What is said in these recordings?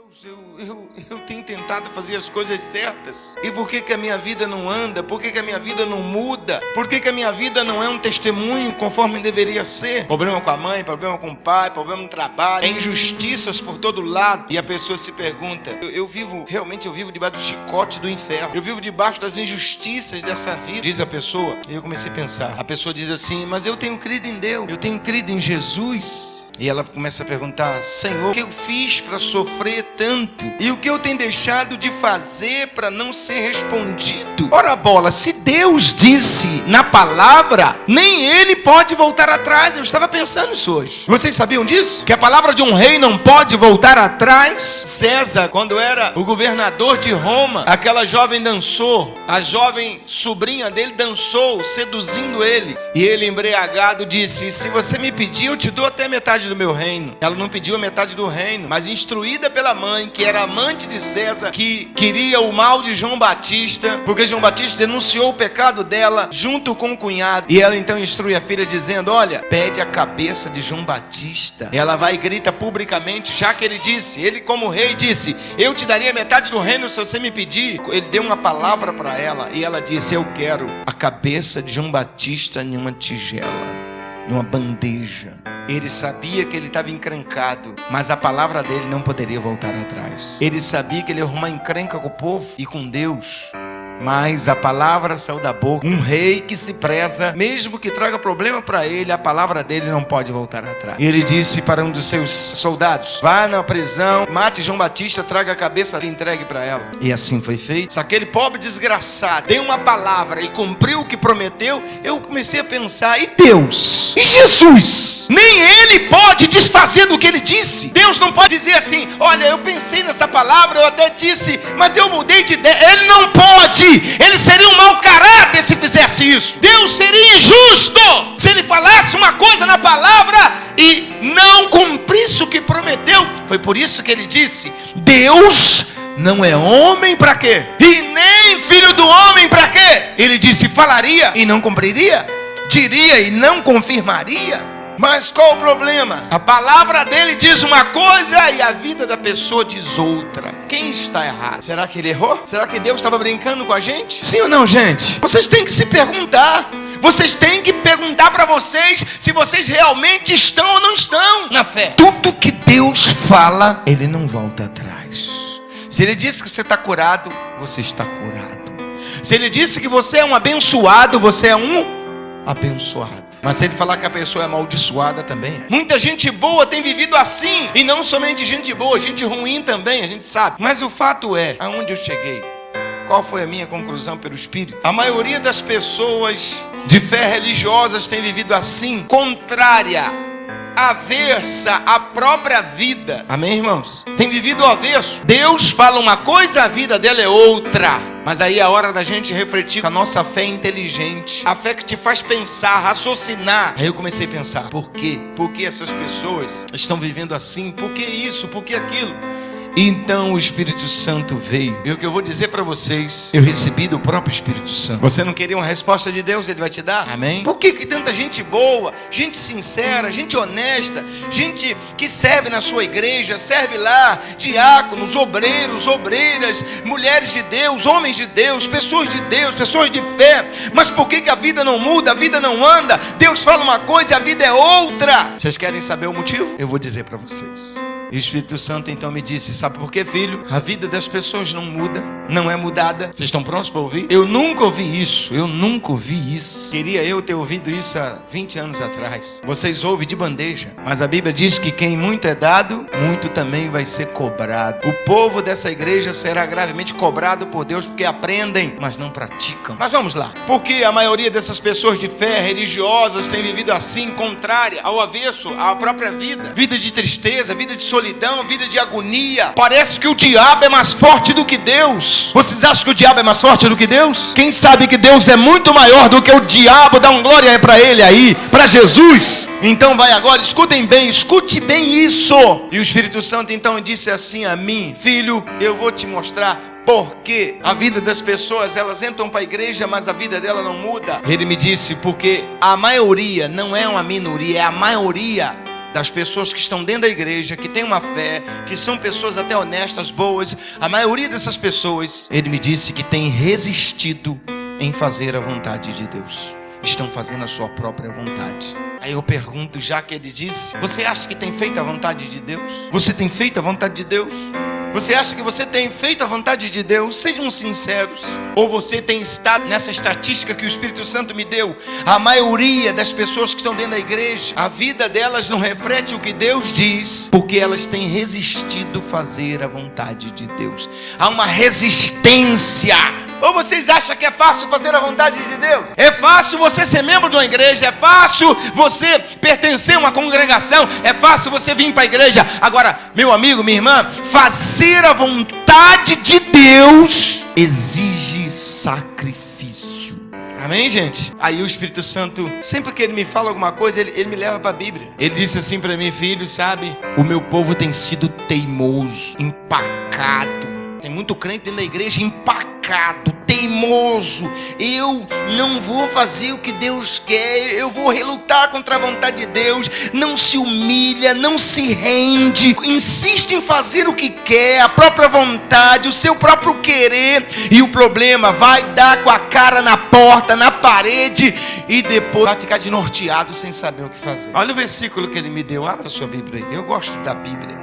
Deus, eu tenho tentado fazer as coisas certas. E por que a minha vida não anda? Por que a minha vida não muda? Por que a minha vida não é um testemunho conforme deveria ser? Problema com a mãe, problema com o pai, problema no trabalho, injustiças por todo lado. E a pessoa se pergunta, eu vivo debaixo do chicote do inferno. Eu vivo debaixo das injustiças dessa vida, diz a pessoa. E eu comecei a pensar, a pessoa diz assim, mas eu tenho crido em Deus, eu tenho crido em Jesus. E ela começa a perguntar, Senhor, o que eu fiz para sofrer tanto? E o que eu tenho deixado de fazer para não ser respondido? Ora bola, se Deus disse na palavra, nem Ele pode voltar atrás. Eu estava pensando isso hoje. Vocês sabiam disso? Que a palavra de um rei não pode voltar atrás? César, quando era o governador de Roma, aquela jovem dançou, a jovem sobrinha dele dançou, seduzindo ele. E ele, embriagado, disse, se você me pedir, eu te dou até metade do meu reino. Ela não pediu a metade do reino, mas instruída pela mãe, que era amante de César, que queria o mal de João Batista, porque João Batista denunciou o pecado dela junto com o cunhado. E ela então instrui a filha dizendo, olha, pede a cabeça de João Batista. Ela vai e grita publicamente, já que ele disse, ele como rei disse, eu te daria metade do reino se você me pedir. Ele deu uma palavra para ela e ela disse, eu quero a cabeça de João Batista em uma tigela, numa bandeja. Ele sabia que ele estava encrencado, mas a palavra dele não poderia voltar atrás. Ele sabia que ele ia arrumar encrenca com o povo e com Deus. Mas a palavra saiu da boca. Um rei que se preza, mesmo que traga problema para ele, a palavra dele não pode voltar atrás. E ele disse para um dos seus soldados, vá na prisão, mate João Batista, traga a cabeça e entregue para ela. E assim foi feito. Se aquele pobre desgraçado deu uma palavra e cumpriu o que prometeu, eu comecei a pensar, e Deus? E Jesus? Nem Ele pode desfazer do que Ele disse. Deus não pode dizer assim, olha, eu pensei nessa palavra, eu até disse, mas eu mudei de ideia. Ele não pode. Ele seria um mau caráter se fizesse isso. Deus seria injusto se Ele falasse uma coisa na palavra e não cumprisse o que prometeu. Foi por isso que Ele disse, Deus não é homem para quê? E nem filho do homem para quê? Ele disse, falaria e não cumpriria, diria e não confirmaria. Mas qual o problema? A palavra dele diz uma coisa e a vida da pessoa diz outra. Quem está errado? Será que ele errou? Será que Deus estava brincando com a gente? Sim ou não, gente? Vocês têm que se perguntar. Vocês têm que perguntar para vocês se vocês realmente estão ou não estão na fé. Tudo que Deus fala, Ele não volta atrás. Se Ele disse que você está curado, você está curado. Se Ele disse que você é um abençoado, você é um abençoado. Mas se Ele falar que a pessoa é amaldiçoada, também é. Muita gente boa tem vivido assim. E não somente gente boa, gente ruim também, a gente sabe. Mas o fato é, aonde eu cheguei? Qual foi a minha conclusão pelo Espírito? A maioria das pessoas de fé religiosas tem vivido assim, contrária, aversa à própria vida. Amém, irmãos? Tem vivido ao avesso. Deus fala uma coisa, a vida dela é outra. Mas aí é a hora da gente refletir. A nossa fé é inteligente, a fé que te faz pensar, raciocinar. Aí eu comecei a pensar, por quê? Por que essas pessoas estão vivendo assim? Por que isso? Por que aquilo? Então o Espírito Santo veio. E o que eu vou dizer para vocês, eu recebi do próprio Espírito Santo. Você não queria uma resposta de Deus, Ele vai te dar? Amém? Por que tanta gente boa, gente sincera, gente honesta, gente que serve na sua igreja, serve lá, diáconos, obreiros, obreiras, mulheres de Deus, homens de Deus, pessoas de fé, mas por que a vida não muda, a vida não anda? Deus fala uma coisa e a vida é outra. Vocês querem saber o motivo? Eu vou dizer para vocês. E o Espírito Santo então me disse, sabe por quê, filho? A vida das pessoas não muda, não é mudada. Vocês estão prontos para ouvir? Eu nunca ouvi isso. Queria eu ter ouvido isso há 20 anos atrás. Vocês ouvem de bandeja. Mas a Bíblia diz que quem muito é dado, muito também vai ser cobrado. O povo dessa igreja será gravemente cobrado por Deus porque aprendem, mas não praticam. Mas vamos lá. Porque a maioria dessas pessoas de fé religiosas tem vivido assim, contrária, ao avesso, à própria vida. Vida de tristeza, vida de solidão, vida de agonia. Parece que o diabo é mais forte do que Deus. Vocês acham que o diabo é mais forte do que Deus? Quem sabe que Deus é muito maior do que o diabo? Dá um glória para ele aí, para Jesus. Então vai agora, escute bem isso. E o Espírito Santo então disse assim a mim, filho, eu vou te mostrar porque a vida das pessoas, elas entram para a igreja, mas a vida dela não muda. Ele me disse, porque a maioria não é uma minoria, é a maioria das pessoas que estão dentro da igreja, que têm uma fé, que são pessoas até honestas, boas, a maioria dessas pessoas, ele me disse que tem resistido em fazer a vontade de Deus. Estão fazendo a sua própria vontade. Aí eu pergunto, já que ele disse, você acha que tem feito a vontade de Deus? Você tem feito a vontade de Deus? Você acha que você tem feito a vontade de Deus? Sejam sinceros. Ou você tem estado nessa estatística que o Espírito Santo me deu? A maioria das pessoas que estão dentro da igreja, a vida delas não reflete o que Deus diz, porque elas têm resistido fazer a vontade de Deus. Há uma resistência. Ou vocês acham que é fácil fazer a vontade de Deus? É fácil você ser membro de uma igreja, é fácil você pertencer a uma congregação, é fácil você vir para a igreja. Agora, meu amigo, minha irmã, fazer a vontade de Deus exige sacrifício. Amém, gente? Aí o Espírito Santo, sempre que ele me fala alguma coisa, ele me leva para a Bíblia. Ele disse assim para mim, filho, sabe? O meu povo tem sido teimoso, empacado. Tem muito crente dentro da igreja empacado, teimoso. Eu não vou fazer o que Deus quer, eu vou relutar contra a vontade de Deus. Não se humilha, não se rende, insiste em fazer o que quer, a própria vontade, o seu próprio querer. E o problema vai dar com a cara na porta, na parede, e depois vai ficar desnorteado sem saber o que fazer. Olha o versículo que ele me deu, abra a sua Bíblia aí. Eu gosto da Bíblia.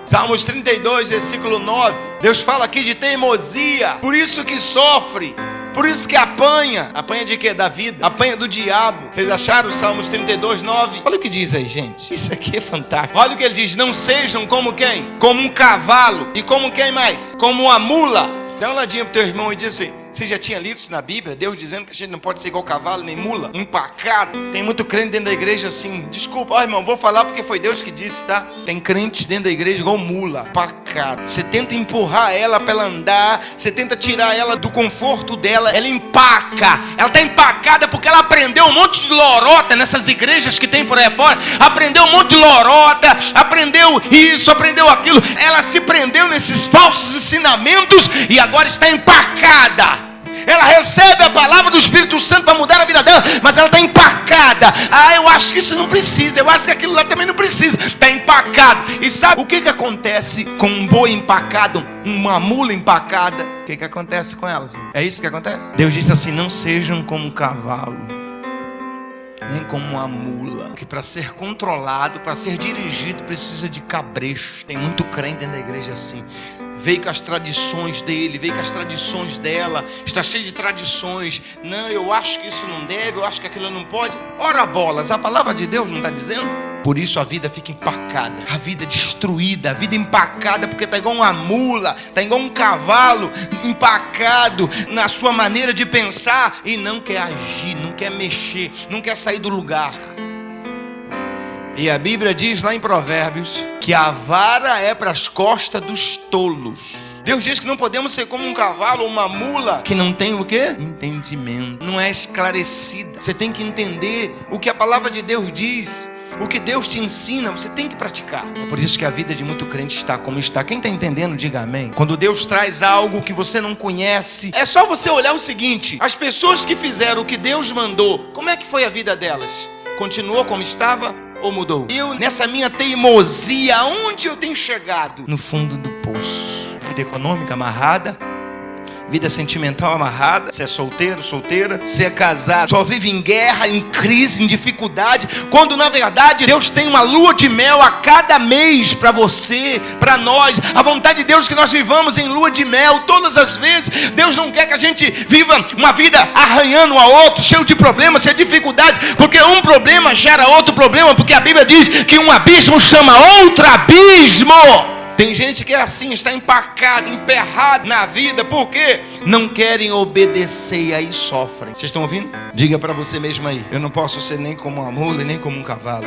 Salmos 32, versículo 9. Deus fala aqui de teimosia. Por isso que sofre. Por isso que apanha. Apanha de quê? Da vida. Apanha do diabo. Vocês acharam Salmos 32, 9? Olha o que diz aí, gente. Isso aqui é fantástico. Olha o que ele diz. Não sejam como quem? Como um cavalo. E como quem mais? Como uma mula. Dá uma olhadinha pro teu irmão e diz assim: você já tinha lido isso na Bíblia? Deus dizendo que a gente não pode ser igual cavalo, nem mula, empacado. Tem muito crente dentro da igreja assim. Desculpa, ó irmão, vou falar porque foi Deus que disse, tá? Tem crente dentro da igreja igual mula, empacado. Você tenta empurrar ela para ela andar, você tenta tirar ela do conforto dela, ela empaca. Ela tá empacada porque ela aprendeu um monte de lorota nessas igrejas que tem por aí fora. Aprendeu um monte de lorota, aprendeu isso, aprendeu aquilo. Ela se prendeu nesses falsos ensinamentos e agora está empacada. Ela recebe a palavra do Espírito Santo para mudar a vida dela, mas ela está empacada. Ah, eu acho que isso não precisa, eu acho que aquilo lá também não precisa. Está empacado. E sabe o que acontece com um boi empacado, uma mula empacada? O que acontece com elas? É isso que acontece? Deus disse assim: não sejam como um cavalo, nem como uma mula, que para ser controlado, para ser dirigido, precisa de cabresto. Tem muito crente dentro da igreja assim. Veio com as tradições dele, veio com as tradições dela, está cheio de tradições. Não, eu acho que isso não deve, eu acho que aquilo não pode. Ora bolas, a palavra de Deus não está dizendo? Por isso a vida fica empacada, a vida destruída, a vida empacada, porque está igual uma mula, está igual um cavalo empacado na sua maneira de pensar e não quer agir, não quer mexer, não quer sair do lugar. E a Bíblia diz lá em Provérbios que a vara é para as costas dos tolos. Deus diz que não podemos ser como um cavalo ou uma mula que não tem o quê? Entendimento, não é esclarecida. Você tem que entender o que a palavra de Deus diz. O que Deus te ensina, você tem que praticar. É por isso que a vida de muito crente está como está. Quem está entendendo, diga amém. Quando Deus traz algo que você não conhece, é só você olhar o seguinte: as pessoas que fizeram o que Deus mandou, como é que foi a vida delas? Continuou como estava ou mudou? Eu, nessa minha teimosia, aonde eu tenho chegado? No fundo do poço. Vida econômica amarrada, vida sentimental amarrada. Você é solteiro, solteira, você é casado, só vive em guerra, em crise, em dificuldade, quando na verdade Deus tem uma lua de mel a cada mês para você, para nós. A vontade de Deus é que nós vivamos em lua de mel todas as vezes. Deus não quer que a gente viva uma vida arranhando um a outro, cheio de problemas, cheio de dificuldade, porque um problema gera outro problema, porque a Bíblia diz que um abismo chama outro abismo. Tem gente que é assim, está empacado, emperrado na vida, porque não querem obedecer e aí sofrem. Vocês estão ouvindo? Diga para você mesmo aí: eu não posso ser nem como uma mula e nem como um cavalo.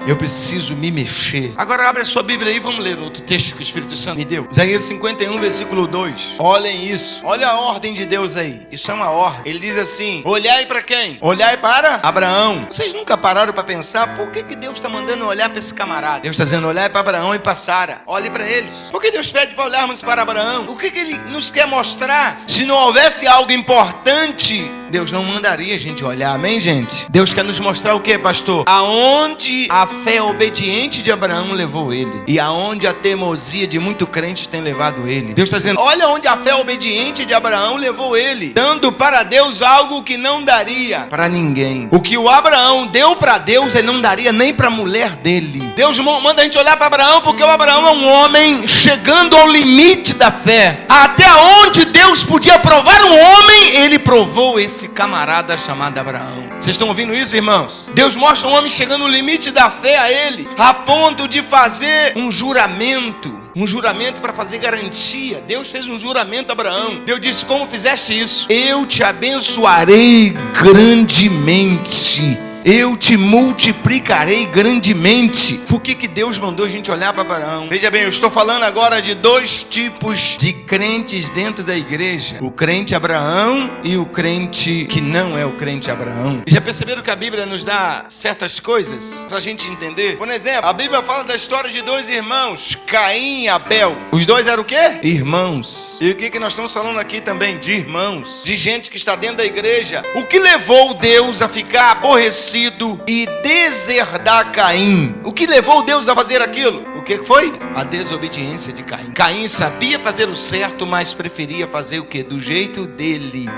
Eu preciso me mexer. Agora abre a sua Bíblia aí, vamos ler outro texto que o Espírito Santo me deu. Isaías 51, versículo 2. Olhem isso. Olha a ordem de Deus aí. Isso é uma ordem. Ele diz assim: olhai para quem? Olhai para Abraão. Vocês nunca pararam para pensar por que Deus está mandando olhar para esse camarada? Deus está dizendo: olhai para Abraão e para Sara. Olhe para eles. Por que Deus pede para olharmos para Abraão? O que Ele nos quer mostrar? Se não houvesse algo importante Deus não mandaria a gente olhar, amém, gente? Deus quer nos mostrar o que, pastor? Aonde a fé obediente de Abraão levou ele e aonde a teimosia de muito crente tem levado ele. Deus está dizendo, olha onde a fé obediente de Abraão levou ele, dando para Deus algo que não daria para ninguém. O que o Abraão deu para Deus, ele não daria nem para a mulher dele. Deus manda a gente olhar para Abraão, porque o Abraão é um homem chegando ao limite da fé. Até onde Deus podia provar um homem, ele provou esse camarada chamado Abraão. Vocês estão ouvindo isso, irmãos? Deus mostra um homem chegando no limite da fé a ele, a ponto de fazer um juramento para fazer garantia. Deus fez um juramento a Abraão. Deus disse, como fizeste isso? Eu te abençoarei grandemente. Eu te multiplicarei grandemente. Por que Deus mandou a gente olhar para Abraão? Veja bem, eu estou falando agora de dois tipos de crentes dentro da igreja. O crente Abraão e o crente que não é o crente Abraão. Já perceberam que a Bíblia nos dá certas coisas para a gente entender? Por exemplo, a Bíblia fala da história de dois irmãos, Caim e Abel. Os dois eram o quê? Irmãos. E o que nós estamos falando aqui também? De irmãos. De gente que está dentro da igreja. O que levou Deus a ficar aborrecido e deserdar Caim? O que levou Deus a fazer aquilo? O que foi? A desobediência de Caim. Caim sabia fazer o certo, mas preferia fazer o que? Do jeito dele.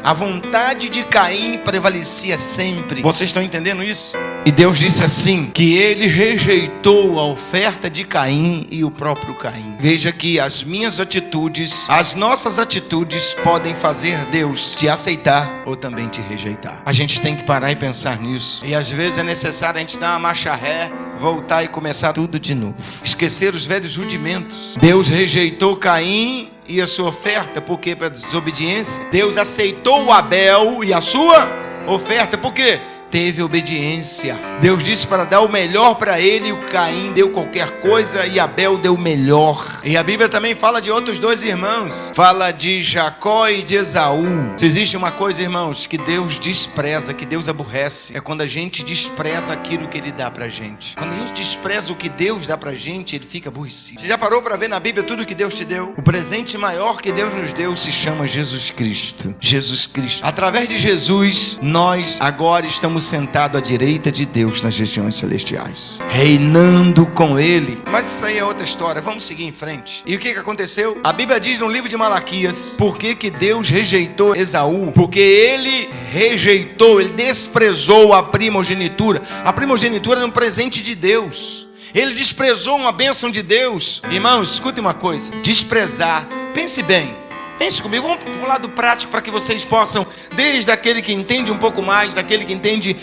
A vontade de Caim prevalecia sempre. Vocês estão entendendo isso? E Deus disse assim, que ele rejeitou a oferta de Caim e o próprio Caim. Veja que as minhas atitudes, as nossas atitudes podem fazer Deus te aceitar ou também te rejeitar. A gente tem que parar e pensar nisso. E às vezes é necessário a gente dar uma marcha ré, voltar e começar tudo de novo. Esquecer os velhos rudimentos. Deus rejeitou Caim e a sua oferta, porque para desobediência. Deus aceitou o Abel e a sua oferta, por quê? Teve obediência. Deus disse para dar o melhor para ele, o Caim deu qualquer coisa e Abel deu o melhor. E a Bíblia também fala de outros dois irmãos, fala de Jacó e de Esaú. Se existe uma coisa, irmãos, que Deus despreza, que Deus aborrece, é quando a gente despreza aquilo que ele dá pra gente. Quando a gente despreza o que Deus dá pra gente, ele fica aborrecido. Você já parou para ver na Bíblia tudo que Deus te deu? O presente maior que Deus nos deu se chama Jesus Cristo. Jesus Cristo. Através de Jesus, nós agora estamos sentados à direita de Deus nas regiões celestiais, reinando com ele. Mas isso aí é outra história, vamos seguir em frente. E o que aconteceu? A Bíblia diz no livro de Malaquias, por que Deus rejeitou Esaú? Porque ele rejeitou, ele desprezou a primogenitura. A primogenitura era um presente de Deus. Ele desprezou uma bênção de Deus. Irmãos, escutem uma coisa, desprezar, pense bem. Pense comigo, vamos para o lado prático para que vocês possam, desde aquele que entende um pouco mais, daquele que entende,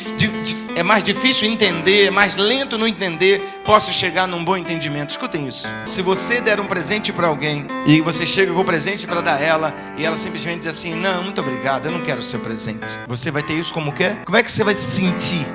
é mais difícil entender, é mais lento no entender, possa chegar num bom entendimento. Escutem isso. Se você der um presente para alguém e você chega com o presente para dar ela e ela simplesmente diz assim, não, muito obrigado, eu não quero o seu presente. Você vai ter isso como quer? Como é que você vai se sentir?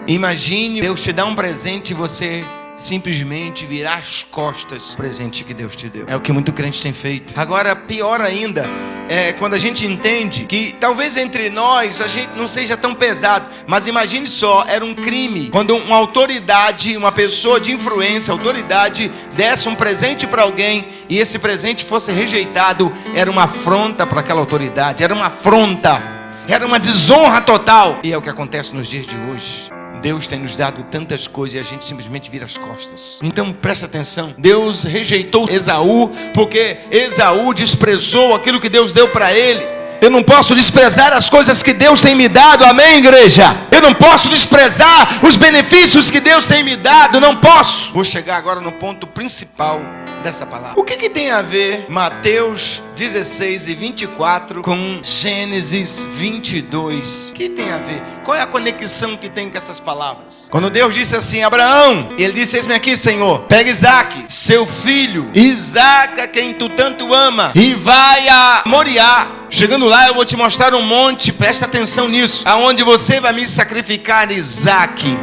Imagine Deus te dar um presente e você simplesmente virar as costas o presente que Deus te deu. É o que muito crente tem feito. Agora, pior ainda, é quando a gente entende que talvez entre nós a gente não seja tão pesado, mas imagine só, era um crime quando uma autoridade, uma pessoa de influência, autoridade, desse um presente para alguém e esse presente fosse rejeitado. Era uma afronta para aquela autoridade, era uma afronta, era uma desonra total. E é o que acontece nos dias de hoje. Deus tem nos dado tantas coisas e a gente simplesmente vira as costas. Então presta atenção, Deus rejeitou Esaú porque Esaú desprezou aquilo que Deus deu para ele. Eu não posso desprezar as coisas que Deus tem me dado, amém, igreja? Eu não posso desprezar os benefícios que Deus tem me dado, não posso. Vou chegar agora no ponto principal dessa palavra. O que tem a ver Mateus 16 e 24 com Gênesis 22? O que tem a ver? Qual é a conexão que tem com essas palavras? Quando Deus disse assim, Abraão, ele disse, eis-me aqui, Senhor, pega Isaque, seu filho, Isaque, a quem tu tanto ama, e vai a Moriá. Chegando lá eu vou te mostrar um monte, presta atenção nisso, aonde você vai me sacrificar Isaque.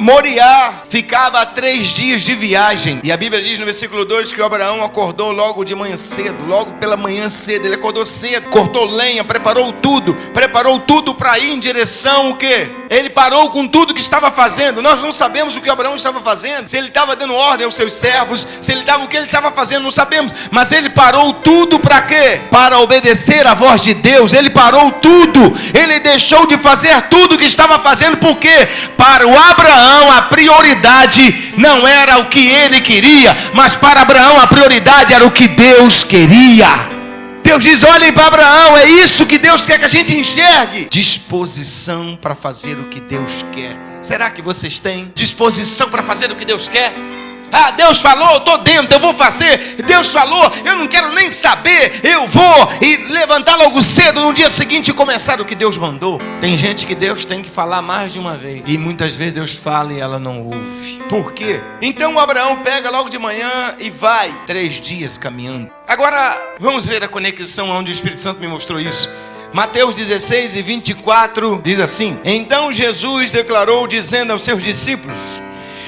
Moriá ficava a 3 dias de viagem. E a Bíblia diz no versículo 2 que o Abraão acordou logo de manhã cedo. Logo pela manhã cedo, ele acordou cedo, cortou lenha, preparou tudo para ir em direção o quê? Ele parou com tudo que estava fazendo. Nós não sabemos o que Abraão estava fazendo. Se ele estava dando ordem aos seus servos, se ele estava, o que ele estava fazendo, não sabemos. Mas ele parou tudo para quê? Para obedecer a voz de Deus. Ele parou tudo. Ele deixou de fazer tudo o que estava fazendo. Por quê? Para o Abraão a prioridade não era o que ele queria, mas para Abraão a prioridade era o que Deus queria. Deus diz: olhem para Abraão, é isso que Deus quer que a gente enxergue. Disposição para fazer o que Deus quer. Será que vocês têm disposição para fazer o que Deus quer? Ah, Deus falou, eu estou dentro, eu vou fazer. Deus falou, eu não quero nem saber. Eu vou e levantar logo cedo no dia seguinte e começar o que Deus mandou. Tem gente que Deus tem que falar mais de uma vez, e muitas vezes Deus fala e ela não ouve. Por quê? Então Abraão pega logo de manhã e vai 3 dias caminhando. Agora vamos ver a conexão onde o Espírito Santo me mostrou isso. Mateus 16 e 24 diz assim: então Jesus declarou dizendo aos seus discípulos: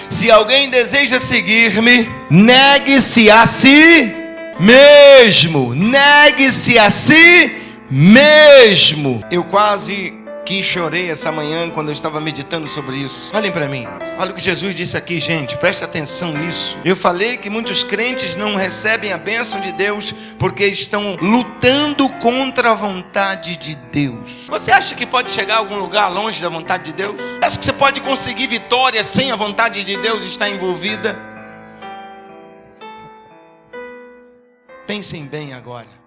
se alguém deseja seguir-me, negue-se a si mesmo. Negue-se a si mesmo. Eu quase que chorei essa manhã quando eu estava meditando sobre isso. Olhem para mim. Olha o que Jesus disse aqui, gente. Preste atenção nisso. Eu falei que muitos crentes não recebem a bênção de Deus porque estão lutando contra a vontade de Deus. Você acha que pode chegar a algum lugar longe da vontade de Deus? Acha que você pode conseguir vitória sem a vontade de Deus estar envolvida? Pensem bem agora.